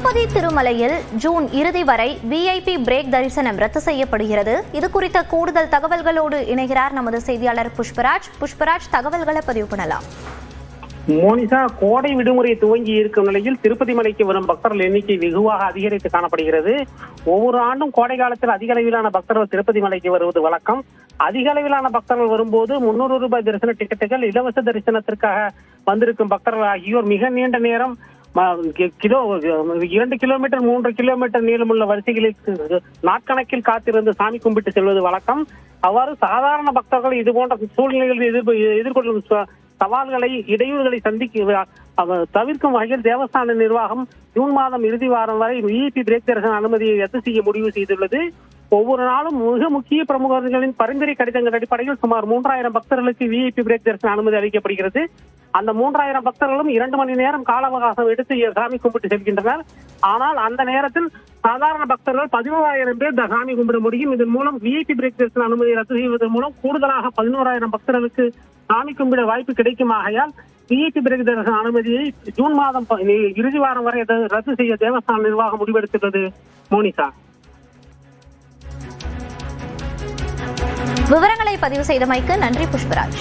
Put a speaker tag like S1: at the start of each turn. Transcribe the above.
S1: திருப்பதி திருமலையில் ஜூன் இறுதி வரை VIP பிரேக் தரிசனம் ரத்து செய்யப்படுகிறது. இது குறித்த கூடுதல் தகவல்களோடு இணைகிறார் நமது செய்தியாளர் புஷ்பராஜ். புஷ்பராஜ், தகவல்களை பதிவு பண்ணலாம்.
S2: மோனிஷா, கோடை விடுமுறை துவங்கி இருக்கும் நிலையில் திருப்பதி மலைக்கு வரும் பக்தர்கள் எண்ணிக்கை வெகுவாக அதிகரித்து காணப்படுகிறது. ஒவ்வொரு ஆண்டும் கோடை காலத்தில் அதிக அளவிலான பக்தர்கள் திருப்பதி மலைக்கு வருவது வழக்கம். அதிக அளவிலான பக்தர்கள் வரும்போது 300 ரூபாய் தரிசன டிக்கெட்டுகள், இலவச தரிசனத்திற்காக வந்திருக்கும் பக்தர்கள் ஆகியோர் மிக நீண்ட நேரம் 2 கிலோமீட்டர் 3 கிலோமீட்டர் நீளமுள்ள வரிசைகளில் நாட்கணக்கில் காத்திருந்து சாமி கும்பிட்டு செல்வது வழக்கம். அவ்வாறு சாதாரண பக்தர்கள் இதுபோன்ற சூழ்நிலைகளில் எதிர்கொள்ளும் சவால்களை, இடையூறுகளை தவிர்க்கும் வகையில் தேவஸ்தான நிர்வாகம் ஜூன் மாதம் இறுதி வாரம் வரை VIP பிரேக் தரிசன அனுமதியை ரத்து செய்ய முடிவு செய்துள்ளது. ஒவ்வொரு நாளும் மிக முக்கிய பிரமுகர்களின் பரிந்துரை கடிதங்கள் அடிப்படையில் சுமார் 3000 பக்தர்களுக்கு VIP பிரேக் தரிசன அனுமதி அளிக்கப்படுகிறது. அந்த 3000 பக்தர்களும் 2 மணி நேரம் கால அவகாசம் எடுத்து சாமி கும்பிட்டு செல்கின்றனர். ஆனால் அந்த நேரத்தில் சாதாரண பக்தர்கள் 11,000 பேர் சாமி கும்பிட முடியும். இதன் மூலம் VIP பிரேக் தரிசன அனுமதியை ரத்து செய்வதன் மூலம் கூடுதலாக 11,000 பக்தர்களுக்கு சாமி கும்பிட வாய்ப்பு கிடைக்கும். ஆகையால் VIP பிரேக் தரிசன அனுமதியை ஜூன் மாதம் இறுதி வாரம் வரை ரத்து செய்ய தேவஸ்தான நிர்வாகம் முடிவெடுத்துள்ளது. மோனிஷா,
S1: விவரங்களை பதிவு செய்தமைக்கு நன்றி புஷ்பராஜ்.